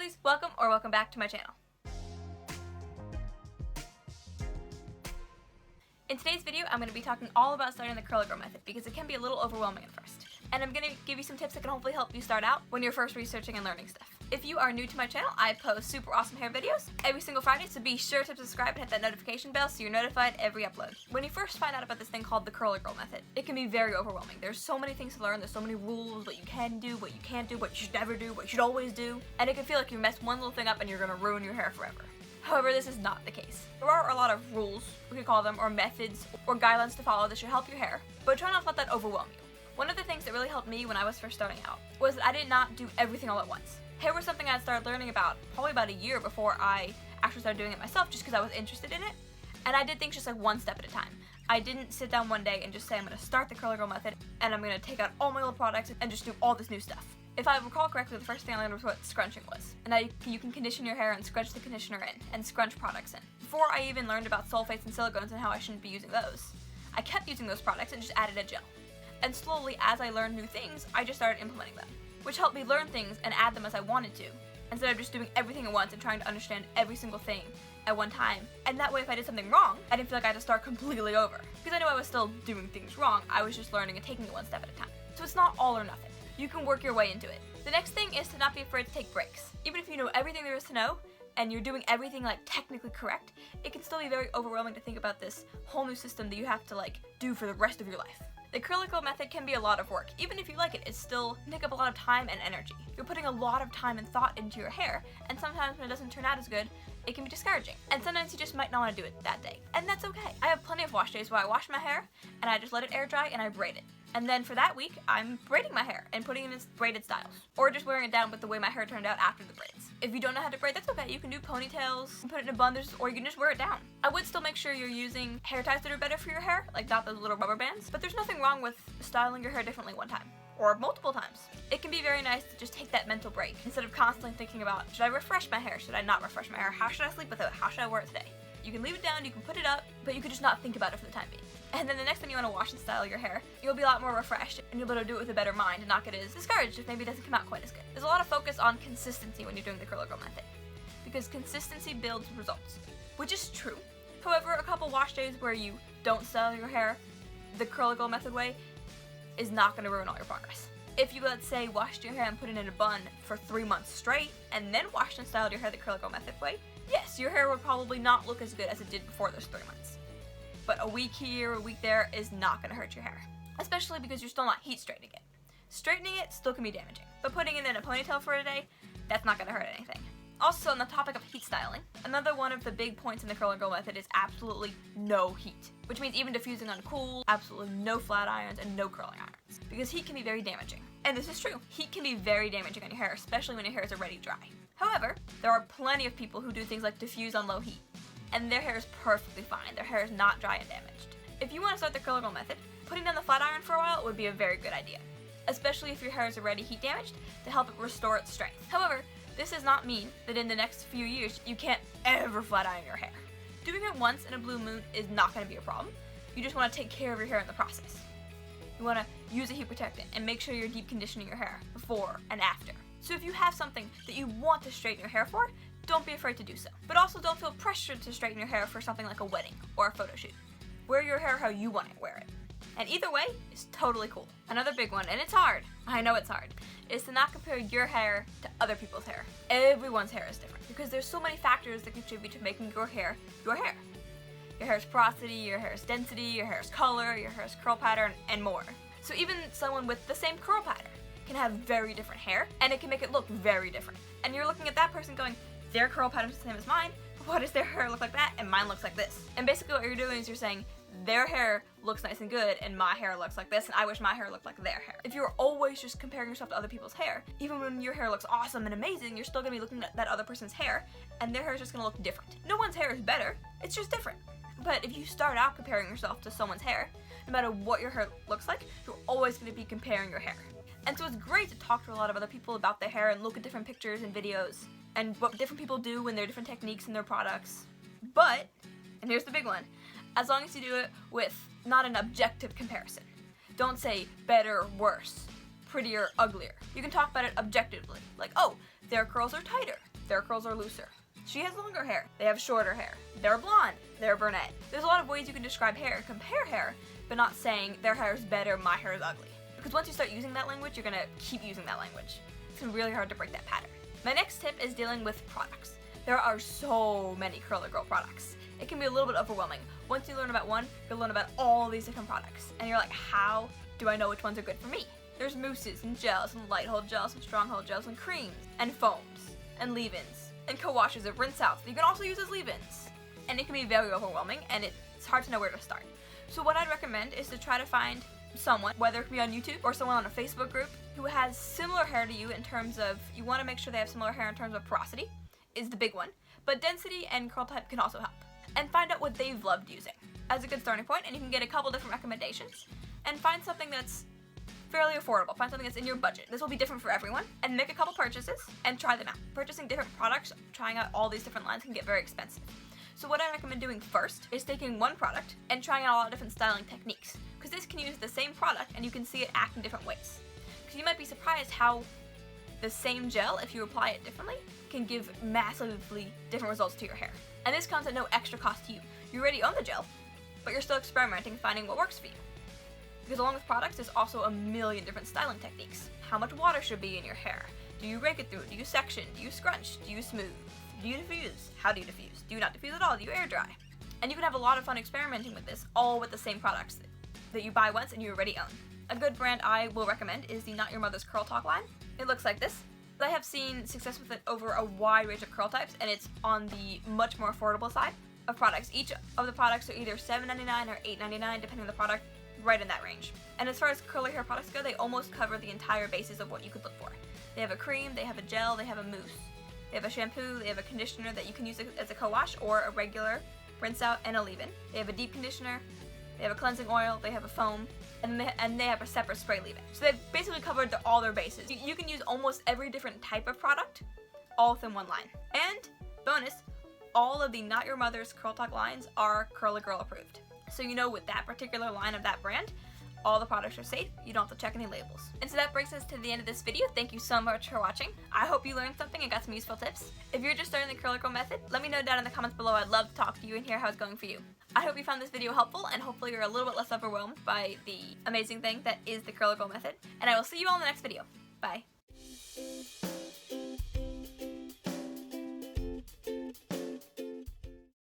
lovelies, welcome back to my channel. In today's video, I'm going to be talking all about starting the curly girl method because it can be a little overwhelming at first. And I'm going to give you some tips that can hopefully help you start out when you're first researching and learning stuff. If you are new to my channel, I post super awesome hair videos every single Friday, so be sure to subscribe and hit that notification bell so you're notified every upload. When you first find out about this thing called the curly girl method, it can be very overwhelming. There's so many things to learn, there's so many rules, what you can do, what you can't do, what you should never do, what you should always do, and it can feel like you mess one little thing up and you're going to ruin your hair forever. However, this is not the case. There are a lot of rules, we could call them, or methods, or guidelines to follow that should help your hair, but try not to let that overwhelm you. One of the things that really helped me when I was first starting out was that I did not do everything all at once. Hair was something I started learning about probably about a year before I actually started doing it myself, just because I was interested in it, and I did things just like one step at a time. I didn't sit down one day and just say I'm going to start the curly girl method and I'm going to take out all my old products and just do all this new stuff. If I recall correctly, the first thing I learned was what scrunching was. And now you can condition your hair and scrunch the conditioner in, and scrunch products in. Before I even learned about sulfates and silicones and how I shouldn't be using those, I kept using those products and just added a gel. And slowly, as I learned new things, I just started implementing them, which helped me learn things and add them as I wanted to, instead of just doing everything at once and trying to understand every single thing at one time. And that way, if I did something wrong, I didn't feel like I had to start completely over. Because I knew I was still doing things wrong, I was just learning and taking it one step at a time. So it's not all or nothing. You can work your way into it. The next thing is to not be afraid to take breaks. Even if you know everything there is to know, and you're doing everything like technically correct, it can still be very overwhelming to think about this whole new system that you have to like do for the rest of your life. The curly girl method can be a lot of work. Even if you like it, it still take up a lot of time and energy. You're putting a lot of time and thought into your hair, and sometimes when it doesn't turn out as good, it can be discouraging. And sometimes you just might not want to do it that day. And that's okay. I have plenty of wash days where I wash my hair, and I just let it air dry, and I braid it. And then for that week, I'm braiding my hair and putting it in braided styles. Or just wearing it down with the way my hair turned out after the braids. If you don't know how to braid, that's okay. You can do ponytails, you can put it in a bun, or you can just wear it down. I would still make sure you're using hair ties that are better for your hair, like not those little rubber bands, but there's nothing wrong with styling your hair differently one time. Or multiple times. It can be very nice to just take that mental break, instead of constantly thinking about, should I refresh my hair? Should I not refresh my hair? How should I sleep with it? How should I wear it today? You can leave it down, you can put it up, but you could just not think about it for the time being. And then the next time you want to wash and style your hair, you'll be a lot more refreshed and you'll be able to do it with a better mind and not get as discouraged if maybe it doesn't come out quite as good. There's a lot of focus on consistency when you're doing the curly girl method, because consistency builds results, which is true. However, a couple wash days where you don't style your hair the curly girl method way is not going to ruin all your progress. If you, let's say, washed your hair and put it in a bun for 3 months straight, and then washed and styled your hair the curly girl method way, yes, your hair would probably not look as good as it did before those 3 months. But a week here, a week there is not going to hurt your hair, especially because you're still not heat straightening it. Straightening it still can be damaging, but putting it in a ponytail for a day, that's not going to hurt anything. Also, on the topic of heat styling, another one of the big points in the curly girl method is absolutely no heat, which means even diffusing on cool, absolutely no flat irons and no curling irons, because heat can be very damaging. And this is true. Heat can be very damaging on your hair, especially when your hair is already dry. However, there are plenty of people who do things like diffuse on low heat, and their hair is perfectly fine. Their hair is not dry and damaged. If you want to start the curly girl method, putting down the flat iron for a while would be a very good idea, especially if your hair is already heat damaged, to help it restore its strength. However, this does not mean that in the next few years you can't ever flat iron your hair. Doing it once in a blue moon is not going to be a problem. You just want to take care of your hair in the process. You want to use a heat protectant and make sure you're deep conditioning your hair before and after. So if you have something that you want to straighten your hair for, don't be afraid to do so. But also don't feel pressured to straighten your hair for something like a wedding or a photo shoot. Wear your hair how you want to wear it. And either way is totally cool. Another big one, and it's hard, I know it's hard, is to not compare your hair to other people's hair. Everyone's hair is different because there's so many factors that contribute to making your hair your hair. Your hair's porosity, your hair's density, your hair's color, your hair's curl pattern, and more. So even someone with the same curl pattern can have very different hair, and it can make it look very different. And you're looking at that person going, their curl pattern's the same as mine, but why does their hair look like that and mine looks like this? And basically what you're doing is you're saying, their hair looks nice and good and my hair looks like this and I wish my hair looked like their hair. If you're always just comparing yourself to other people's hair, even when your hair looks awesome and amazing, you're still going to be looking at that other person's hair and their hair is just going to look different. No one's hair is better, it's just different. But if you start out comparing yourself to someone's hair, no matter what your hair looks like, you're always going to be comparing your hair. And so it's great to talk to a lot of other people about their hair and look at different pictures and videos and what different people do and their different techniques and their products. But, and here's the big one, as long as you do it with not an objective comparison. Don't say better, worse, prettier, uglier. You can talk about it objectively, like, oh, their curls are tighter, their curls are looser. She has longer hair, they have shorter hair. They're blonde, they're brunette. There's a lot of ways you can describe hair and compare hair, but not saying their hair is better, my hair is ugly. Because once you start using that language, you're gonna keep using that language. It's really hard to break that pattern. My next tip is dealing with products. There are so many Curly Girl products. It can be a little bit overwhelming. Once you learn about one, you'll learn about all these different products. And you're like, how do I know which ones are good for me? There's mousses and gels and light hold gels and strong hold gels and creams and foams and leave-ins and co-washes and rinse outs that you can also use as leave-ins. And it can be very overwhelming and it's hard to know where to start. So what I'd recommend is to try to find someone, whether it can be on YouTube or someone on a Facebook group, who has similar hair to you in terms of, you want to make sure they have similar hair in terms of porosity, is the big one, but density and curl type can also help. And find out what they've loved using as a good starting point, and you can get a couple different recommendations, and find something that's fairly affordable, find something that's in your budget. This will be different for everyone, and make a couple purchases, and try them out. Purchasing different products, trying out all these different lines can get very expensive. So what I recommend doing first is taking one product and trying out a lot of different styling techniques, because this can use the same product and you can see it act in different ways. Because you might be surprised how the same gel, if you apply it differently, can give massively different results to your hair. And this comes at no extra cost to you. You already own the gel, but you're still experimenting and finding what works for you. Because along with products, there's also a million different styling techniques. How much water should be in your hair? Do you rake it through? Do you section? Do you scrunch? Do you smooth? Do you diffuse? How do you diffuse? Do you not diffuse at all? Do you air dry? And you can have a lot of fun experimenting with this, all with the same products that you buy once and you already own. A good brand I will recommend is the Not Your Mother's Curl Talk line. It looks like this. I have seen success with it over a wide range of curl types, and it's on the much more affordable side of products. Each of the products are either $7.99 or $8.99, depending on the product, right in that range. And as far as curly hair products go, they almost cover the entire basis of what you could look for. They have a cream, they have a gel, they have a mousse. They have a shampoo, they have a conditioner that you can use as a co-wash or a regular rinse out and a leave-in. They have a deep conditioner, they have a cleansing oil, they have a foam, and they have a separate spray leave-in. So they've basically covered all their bases. You can use almost every different type of product all within one line. And bonus, all of the Not Your Mother's Curl Talk lines are Curly Girl approved. So you know with that particular line of that brand, all the products are safe, you don't have to check any labels. And so that brings us to the end of this video. Thank you so much for watching. I hope you learned something and got some useful tips. If you're just starting the Curly Girl method, let me know down in the comments below. I'd love to talk to you and hear how it's going for you. I hope you found this video helpful, and hopefully you're a little bit less overwhelmed by the amazing thing that is the Curly Girl method. And I will see you all in the next video. Bye.